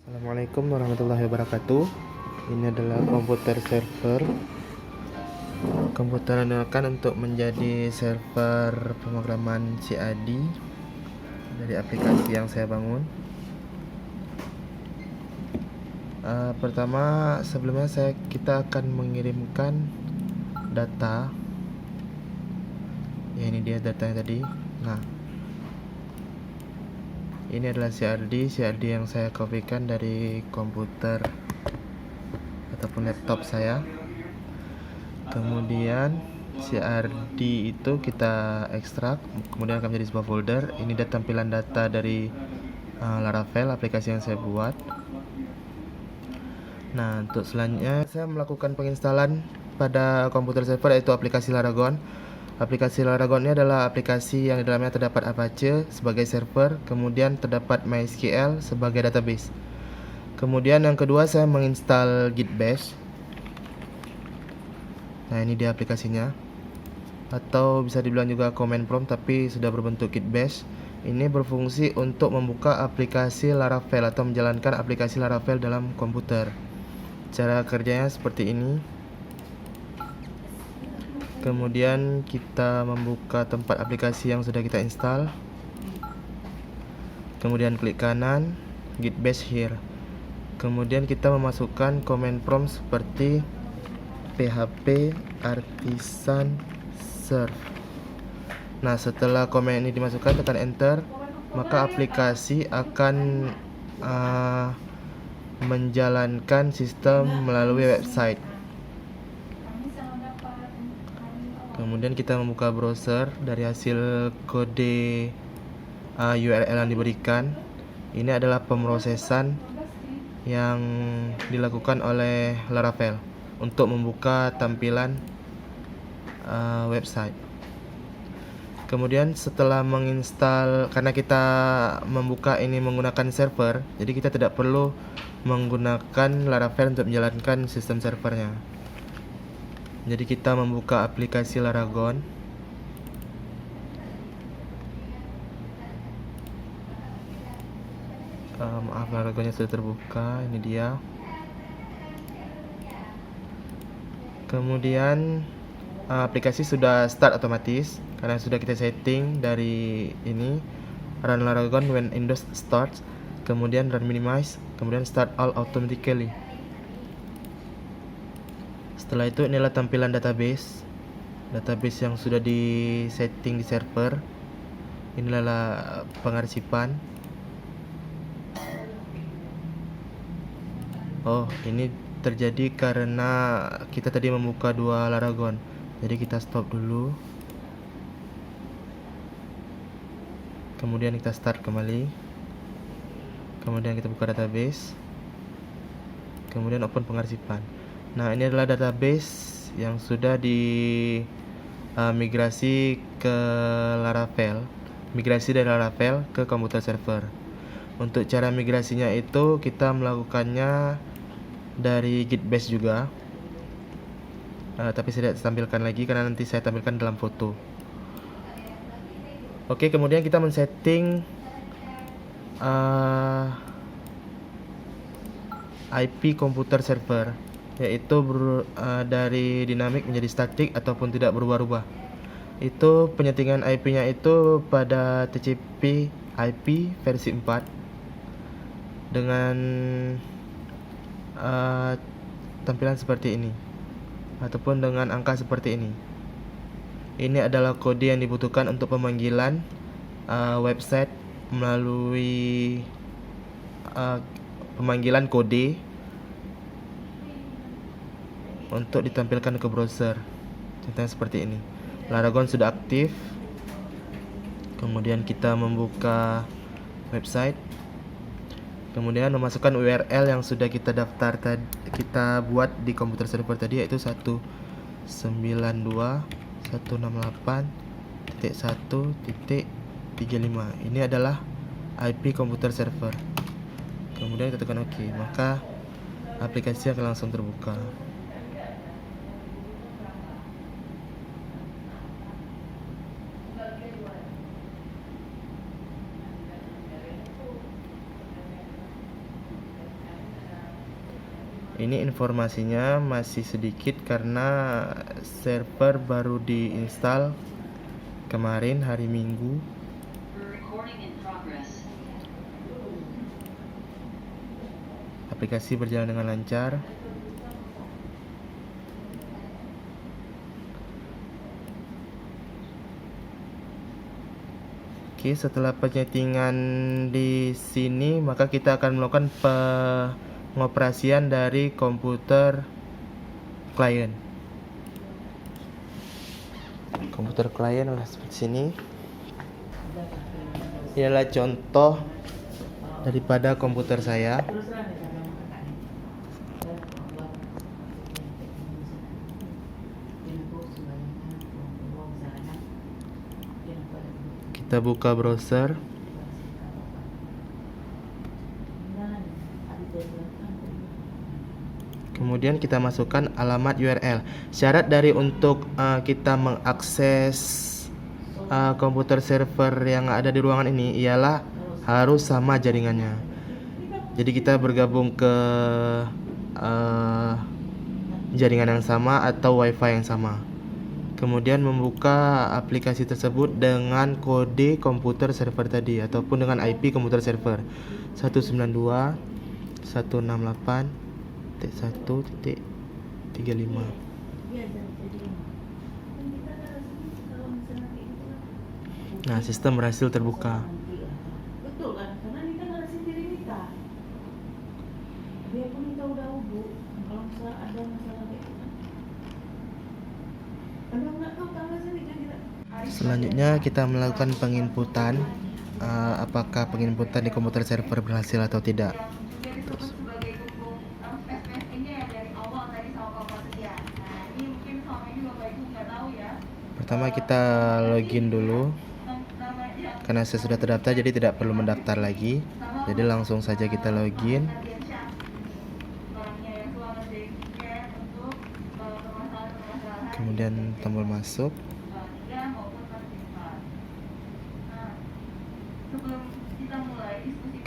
Assalamualaikum warahmatullahi wabarakatuh. Ini adalah komputer server. Komputer digunakan untuk menjadi server pemrograman CAD dari aplikasi yang saya bangun. Pertama, sebelumnya kita akan mengirimkan data. Ya, ini dia datanya tadi. Nah, ini adalah CAD yang saya kopikan dari komputer ataupun laptop saya. Kemudian CRD itu kita ekstrak, kemudian akan menjadi sebuah folder. Ini tampilan data dari Laravel, aplikasi yang saya buat. Nah, untuk selanjutnya saya melakukan penginstalan pada komputer server, yaitu aplikasi Laragon. Aplikasi Laragon ini adalah aplikasi yang di dalamnya terdapat Apache sebagai server, kemudian terdapat MySQL sebagai database. Kemudian yang kedua, saya menginstal Git Bash. Nah, ini dia aplikasinya, atau bisa dibilang juga command prompt tapi sudah berbentuk Git Bash. Ini berfungsi untuk membuka aplikasi Laravel atau menjalankan aplikasi Laravel dalam komputer. Cara kerjanya seperti ini. Kemudian kita membuka tempat aplikasi yang sudah kita install. Kemudian klik kanan, Git Bash here. Kemudian kita memasukkan command prompt seperti php artisan serve. Nah, setelah komen ini dimasukkan, tekan enter, maka aplikasi akan menjalankan sistem melalui website. Kemudian kita membuka browser dari hasil kode URL yang diberikan. Ini adalah pemrosesan yang dilakukan oleh Laravel untuk membuka tampilan website. Kemudian setelah menginstal, karena kita membuka ini menggunakan server, jadi kita tidak perlu menggunakan Laravel untuk menjalankan sistem servernya. Jadi kita membuka aplikasi Laragon. Maaf, Laragonnya sudah terbuka. Ini dia. Kemudian aplikasi sudah start otomatis karena sudah kita setting dari ini run Laragon when Windows starts, kemudian run minimize, kemudian start all automatically. Setelah itu inilah tampilan database yang sudah di setting di server. Inilah pengarsipan. Oh, ini terjadi karena kita tadi membuka dua Laragon. Jadi kita stop dulu. Kemudian kita start kembali. Kemudian kita buka database. Kemudian open pengarsipan. Nah, ini adalah database yang sudah di migrasi ke Laravel. Migrasi dari Laravel ke komputer server. Untuk cara migrasinya itu kita melakukannya dari Git Bash juga. Tapi saya tidak tampilkan lagi karena nanti saya tampilkan dalam foto. Oke, kemudian kita men-setting IP komputer server, yaitu dari dinamik menjadi statik ataupun tidak berubah-ubah. Itu penyetingan IP-nya itu pada TCP IP versi 4 dengan tampilan seperti ini ataupun dengan angka seperti ini. Ini adalah kode yang dibutuhkan untuk pemanggilan website melalui pemanggilan kode untuk ditampilkan ke browser. Contohnya seperti ini. Laragon sudah aktif. Kemudian kita membuka website. Kemudian memasukkan URL yang sudah kita kita buat di komputer server tadi, yaitu 192.168.1.35. Ini adalah IP komputer server. Kemudian kita tekan OK, maka aplikasi akan langsung terbuka. Ini informasinya masih sedikit karena server baru diinstal kemarin hari Minggu. Aplikasi berjalan dengan lancar. Oke, setelah penyetingan di sini, maka kita akan melakukan pengoperasian dari komputer klien. Komputer klien adalah seperti sini. Ini adalah contoh daripada komputer saya. Kita buka browser. Kemudian kita masukkan alamat URL. Syarat dari untuk kita mengakses komputer server yang ada di ruangan ini ialah harus sama jaringannya. Jadi kita bergabung ke jaringan yang sama atau WiFi yang sama. Kemudian membuka aplikasi tersebut dengan kode komputer server tadi ataupun dengan IP komputer server 192.168.1.35. Nah, sistem berhasil terbuka. Betul kan? Karena Nita nggak ada sendiri Nita. Dia pun Nita udah hubung. Kalau misalnya ada masalah kayak gitu. Aduh nggak tahu tanggal sendiri kita. Selanjutnya kita melakukan penginputan. Apakah penginputan di komputer server berhasil atau tidak? Pertama kita login dulu. Karena saya sudah terdaftar jadi tidak perlu mendaftar lagi. Jadi langsung saja kita login. Kemudian tombol masuk.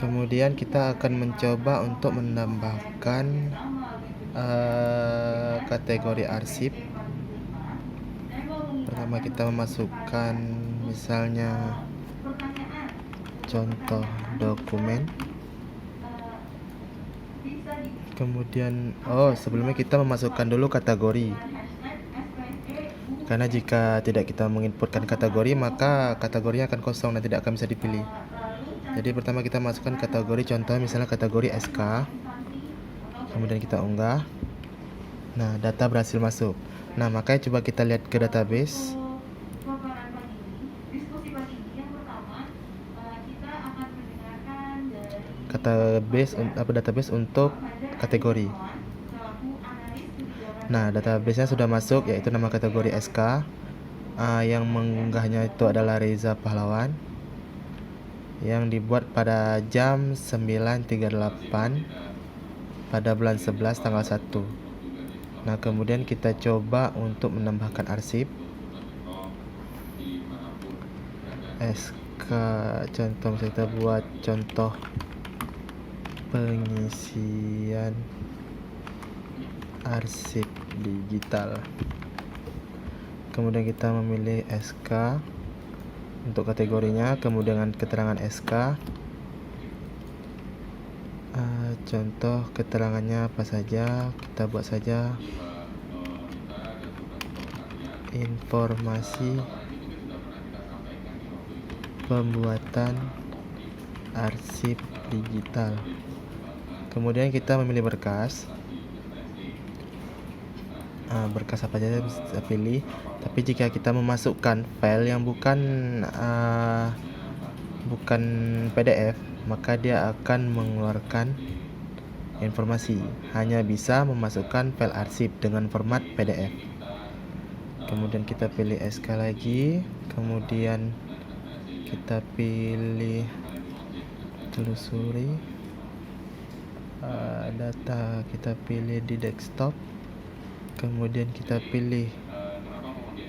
Kemudian kita akan mencoba untuk menambahkan kategori arsip. Pertama kita memasukkan misalnya contoh dokumen. Kemudian sebelumnya kita memasukkan dulu kategori. Karena jika tidak kita menginputkan kategori, maka kategorinya akan kosong dan tidak akan bisa dipilih. Jadi pertama kita masukkan kategori, contoh misalnya kategori SK. Kemudian kita unggah. Nah, data berhasil masuk. Nah, makanya coba kita lihat ke database. Database untuk kategori. Nah, database-nya sudah masuk, yaitu nama kategori SK. Yang mengunggahnya itu adalah Reza Pahlawan, yang dibuat pada jam 9.38 pada bulan 11 tanggal 1. Nah, kemudian kita coba untuk menambahkan arsip SK. Contoh kita buat contoh pengisian arsip digital. Kemudian kita memilih SK untuk kategorinya, kemudian keterangan SK. Contoh keterangannya apa saja, kita buat saja informasi pembuatan arsip digital. Kemudian kita memilih berkas. Berkas apa saja bisa pilih. Tapi jika kita memasukkan file yang bukan PDF, maka dia akan mengeluarkan informasi. Hanya bisa memasukkan file arsip dengan format PDF. Kemudian kita pilih SK lagi. Kemudian kita pilih telusuri data, kita pilih di desktop. Kemudian kita pilih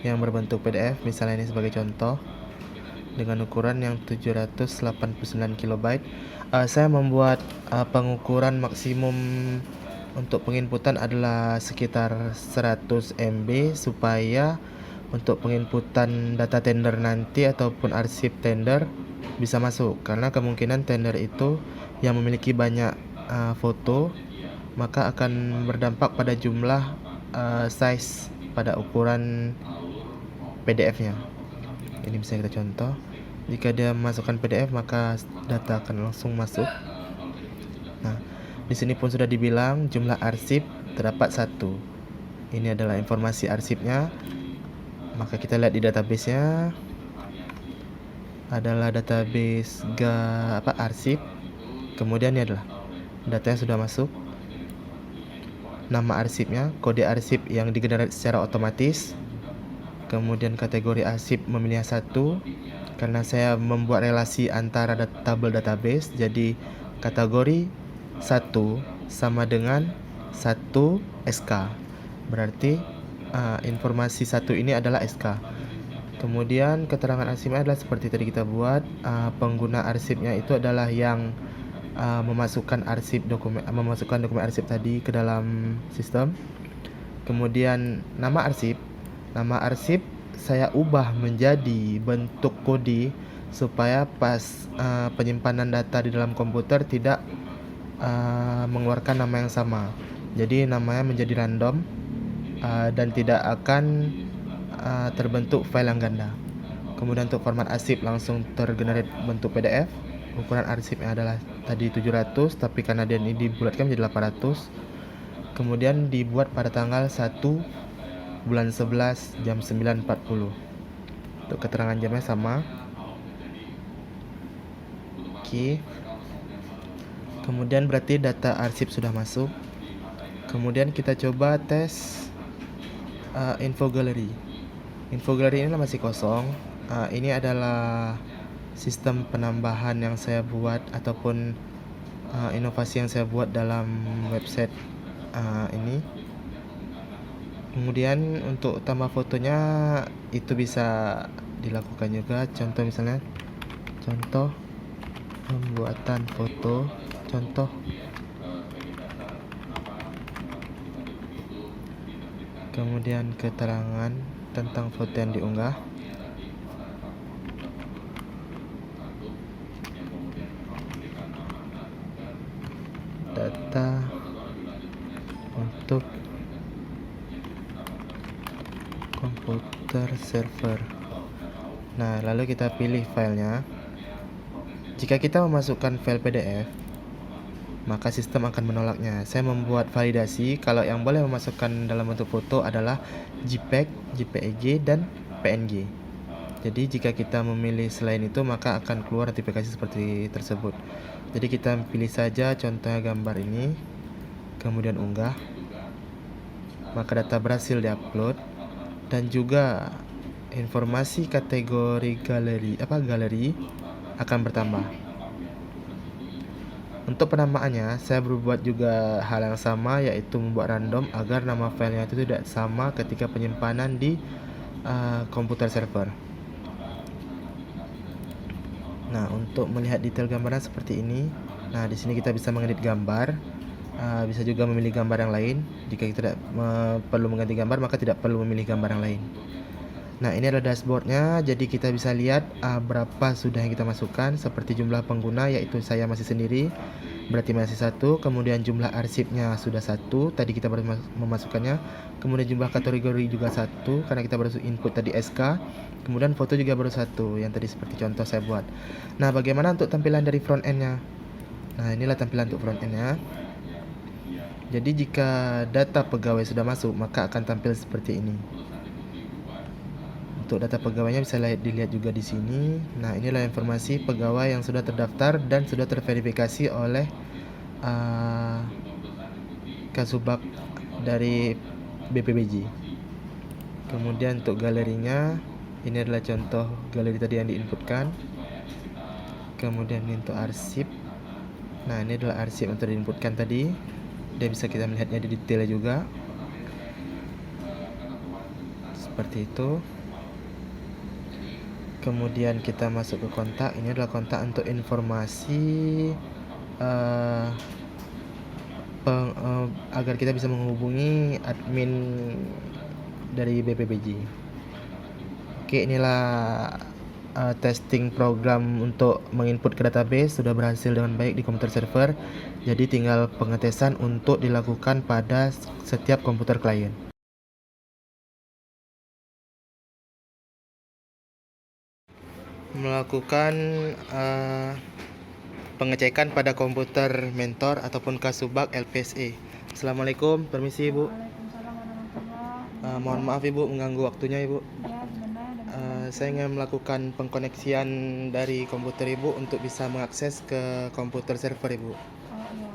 yang berbentuk PDF, misalnya ini sebagai contoh, dengan ukuran yang 789 KB. Saya membuat pengukuran maksimum untuk penginputan adalah sekitar 100 MB supaya untuk penginputan data tender nanti ataupun arsip tender bisa masuk, karena kemungkinan tender itu yang memiliki banyak foto maka akan berdampak pada jumlah size pada ukuran PDF-nya. Ini bisa kita contoh. Jika dia masukkan PDF maka data akan langsung masuk. Nah, di sini pun sudah dibilang jumlah arsip terdapat 1. Ini adalah informasi arsipnya. Maka kita lihat di database-nya adalah database arsip. Kemudian ini adalah data yang sudah masuk, nama arsipnya, kode arsip yang digenerate secara otomatis, kemudian kategori arsip memilih 1 karena saya membuat relasi antara tabel database, jadi kategori 1 sama dengan 1 SK, berarti informasi 1 ini adalah SK. Kemudian keterangan arsipnya adalah seperti tadi kita buat. Pengguna arsipnya itu adalah yang memasukkan dokumen arsip tadi ke dalam sistem. Kemudian nama arsip saya ubah menjadi bentuk kode supaya pas penyimpanan data di dalam komputer tidak mengeluarkan nama yang sama. Jadi namanya menjadi random dan tidak akan terbentuk file yang ganda. Kemudian untuk format arsip langsung tergenerate bentuk PDF. Ukuran arsipnya adalah tadi 700, tapi karena dia ini dibulatkan menjadi 800. Kemudian dibuat pada tanggal 1 bulan 11 jam 9.40. Untuk keterangan jamnya sama. Oke. Kemudian berarti data arsip sudah masuk. Kemudian kita coba tes info gallery. Info gallery ini masih kosong. Ini adalah sistem penambahan yang saya buat ataupun inovasi yang saya buat dalam website ini. Kemudian untuk tambah fotonya itu bisa dilakukan juga. Contoh misalnya, contoh pembuatan foto, contoh. Kemudian keterangan tentang foto yang diunggah. Data untuk komputer server. Nah, lalu kita pilih filenya. Jika kita memasukkan file PDF, maka sistem akan menolaknya. Saya membuat validasi kalau yang boleh memasukkan dalam bentuk foto adalah JPEG, JPEG, dan PNG. Jadi jika kita memilih selain itu maka akan keluar notifikasi seperti tersebut. Jadi kita pilih saja contohnya gambar ini, kemudian unggah. Maka data berhasil diupload dan juga informasi kategori galeri akan bertambah. Untuk penamaannya, saya berbuat juga hal yang sama, yaitu membuat random agar nama filenya itu tidak sama ketika penyimpanan di komputer server. Nah, untuk melihat detail gambarnya seperti ini. Nah, di sini kita bisa mengedit gambar, bisa juga memilih gambar yang lain. Jika kita tidak perlu mengganti gambar, maka tidak perlu memilih gambar yang lain. Nah, ini adalah dashboardnya. Jadi kita bisa lihat berapa sudah yang kita masukkan. Seperti jumlah pengguna, yaitu saya masih sendiri, berarti masih 1. Kemudian jumlah arsipnya sudah 1, tadi kita baru memasukkannya. Kemudian jumlah kategori juga 1, karena kita baru input tadi SK. Kemudian foto juga baru 1, yang tadi seperti contoh saya buat. Nah, bagaimana untuk tampilan dari front end-nya? Nah, inilah tampilan untuk front end-nya. Jadi jika data pegawai sudah masuk, maka akan tampil seperti ini. Untuk data pegawainya bisa dilihat juga di sini. Nah, inilah informasi pegawai yang sudah terdaftar dan sudah terverifikasi oleh Kasubag dari BPBJ. Kemudian untuk galerinya, ini adalah contoh galeri tadi yang diinputkan. Kemudian untuk arsip. Nah, ini adalah arsip yang diinputkan tadi. Dan bisa kita melihatnya di detailnya juga. Seperti itu. Kemudian kita masuk ke kontak. Ini adalah kontak untuk informasi agar kita bisa menghubungi admin dari BPBJ. Oke, inilah testing program untuk menginput ke database sudah berhasil dengan baik di komputer server. Jadi tinggal pengetesan untuk dilakukan pada setiap komputer klien. Melakukan pengecekan pada komputer mentor ataupun kasubag LPSA. Assalamualaikum, permisi Ibu. Waalaikumsalam warahmatullahi. Mohon maaf Ibu mengganggu waktunya Ibu. Ya, gimana? Saya ingin melakukan pengkoneksian dari komputer Ibu untuk bisa mengakses ke komputer server Ibu. Oh iya.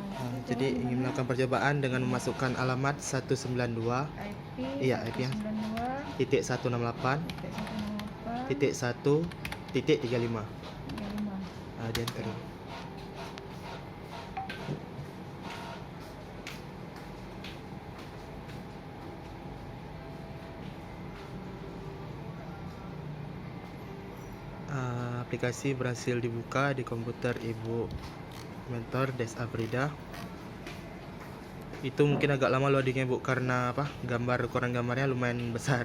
Jadi ingin melakukan percobaan dengan memasukkan alamat 192 IP. Iya, IP ya. 192. titik 168 168. titik 1 titik 35. 35. Di enter. Aplikasi berhasil dibuka di komputer Ibu Mentor Des Afrida. Itu mungkin agak lama loadingnya Bu, karena apa? Ukuran gambarnya lumayan besar.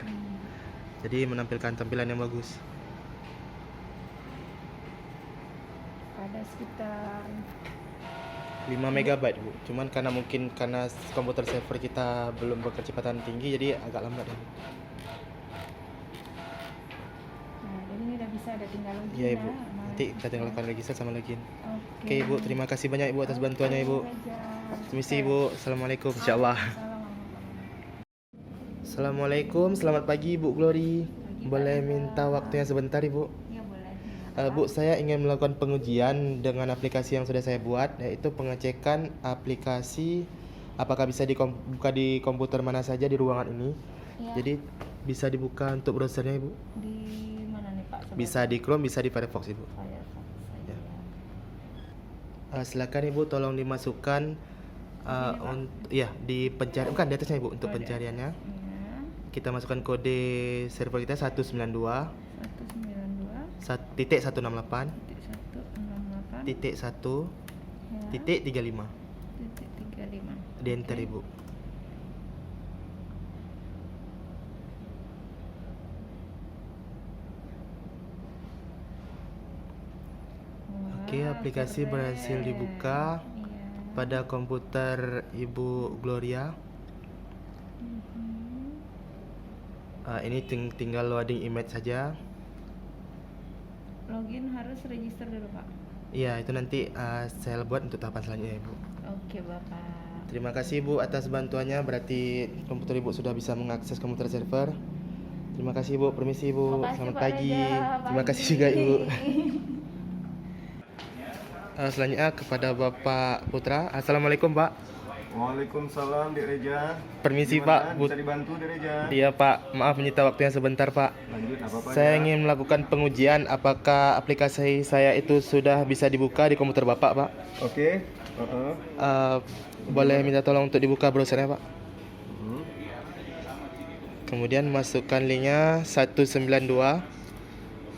Jadi menampilkan tampilan yang bagus. Ada sekitar 5 MB Bu. Cuman karena komputer server kita belum berkecepatan tinggi, jadi agak lambat ya Bu. Nah, jadi ini udah bisa, ada tinggal login. Iya Ibu. Nah, Nanti kita tinggal lakukan register sama login. Oke. Oke Ibu, terima kasih banyak Ibu atas bantuannya Ibu. Permisi Ibu. Assalamualaikum. Insyaallah. Assalamualaikum, selamat pagi Ibu Glory. Boleh minta waktunya sebentar Ibu? Ya boleh. Bu, saya ingin melakukan pengujian dengan aplikasi yang sudah saya buat, yaitu pengecekan aplikasi apakah bisa dibuka di komputer mana saja di ruangan ini. Ya. Jadi bisa dibuka untuk browsernya Ibu. Di mana nih Pak? Bisa di Chrome, bisa di Firefox Ibu. Firefox saja. Ya. Silakan Ibu tolong dimasukkan di pencarian, bukan di atasnya Ibu untuk pencariannya. Ya. Kita masukkan kode server kita 192 192 titik 168 168 titik 1 ya, titik 35. titik 35. Di enter Ibu. Oke, aplikasi berhasil dibuka pada komputer Ibu Gloria. Ini tinggal loading image saja. Login harus register dulu Pak. Iya, itu nanti saya buat untuk tahapan selanjutnya Ibu. Oke Bapak. Terima kasih Ibu atas bantuannya. Berarti komputer Ibu sudah bisa mengakses komputer server. Terima kasih Ibu. Permisi Ibu. Makasih, Selamat Pak pagi. Reza. Terima kasih juga Ibu. Selanjutnya kepada Bapak Putra. Assalamualaikum Pak. Waalaikumsalam Dek Reja. Permisi Gimana? Pak. Bisa dibantu Dek Reja? Iya Pak, maaf menyita waktunya sebentar Pak. Lanjut apa-apa Saya ya? ingin melakukan pengujian apakah aplikasi saya itu sudah bisa dibuka di komputer Bapak Pak. Oke. Boleh minta tolong untuk dibuka browsernya Pak. Hmm. Kemudian masukkan linknya 192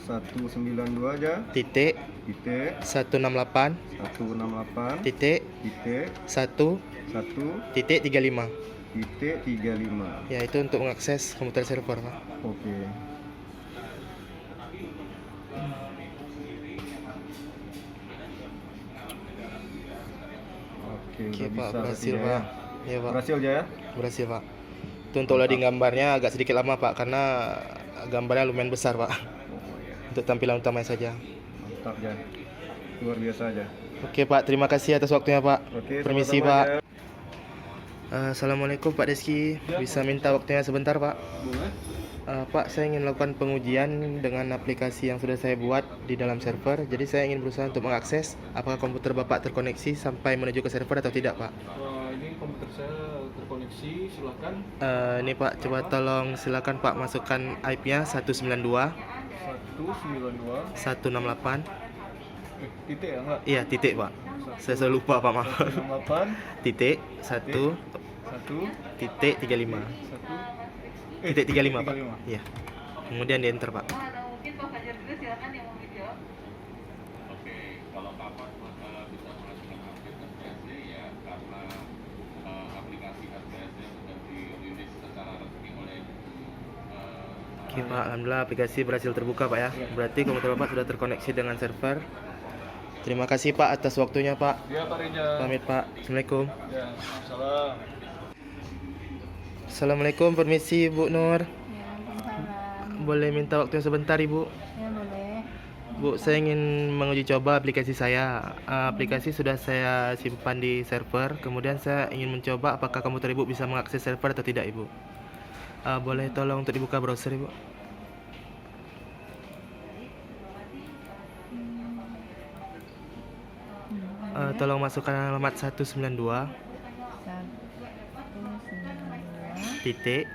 192 aja. titik Titik 168 168 titik titik 1 1 titik 35. titik 35. Ya, itu untuk mengakses komputer server Pak. Oke. Oke, Oke udah Pak, bisa berhasil berarti Pak. Iya Pak, Berhasil aja ya? berhasil Pak. Itu untuk loading gambarnya agak sedikit lama Pak, karena gambarnya lumayan besar Pak. Oh ya. Untuk tampilan utamanya saja. Mantap ya. Luar biasa aja. Oke Pak, terima kasih atas waktunya Pak. Oke, Permisi sama-sama Pak. ya. Assalamualaikum Pak Deski. Bisa minta waktunya sebentar Pak? Boleh? Pak, saya ingin melakukan pengujian dengan aplikasi yang sudah saya buat di dalam server. Jadi saya ingin berusaha untuk mengakses apakah komputer Bapak terkoneksi sampai menuju ke server atau tidak Pak. Ini komputer saya terkoneksi, silakan. Ini Pak, coba tolong silakan Pak masukkan IP-nya 192 192 168. titik ya enggak? Iya, titik Pak. Saya selalu lupa Pak, maaf. 168 Titik 1 1 titik 35. 1 Titik 35 Pak. 35. Iya. Kemudian di enter Pak. Mungkin Pak Fajar dulu silakan yang mau video. Oke, kalau kapan bisa melakukan aplikasi ya karena Oke Pak, alhamdulillah aplikasi berhasil terbuka Pak ya. Berarti komputer Bapak sudah terkoneksi dengan server. Terima kasih Pak atas waktunya Pak. Ya Pak Rijal. Pamit Pak. Assalamualaikum. Ya, salam. Assalamualaikum, permisi Bu Nur. Ya, salam. Boleh minta waktunya sebentar Ibu? Ya boleh. Bu, saya ingin menguji coba aplikasi saya. Aplikasi sudah saya simpan di server. Kemudian saya ingin mencoba apakah komputer Ibu bisa mengakses server atau tidak Ibu. Boleh tolong untuk dibuka browser Ibu. Tolong masukkan alamat 192 titik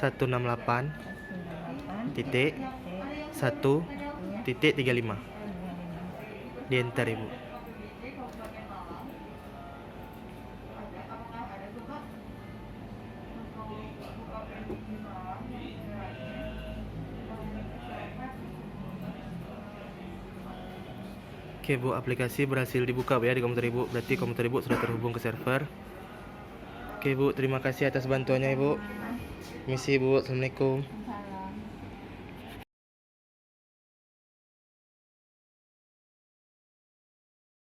168 titik 1 titik 35. Di enter Ibu. Oke Bu, aplikasi berhasil dibuka Bu ya di komputer Ibu. Berarti komputer Ibu sudah terhubung ke server. Oke Bu, terima kasih atas bantuannya Ibu. Misi Bu, assalamualaikum.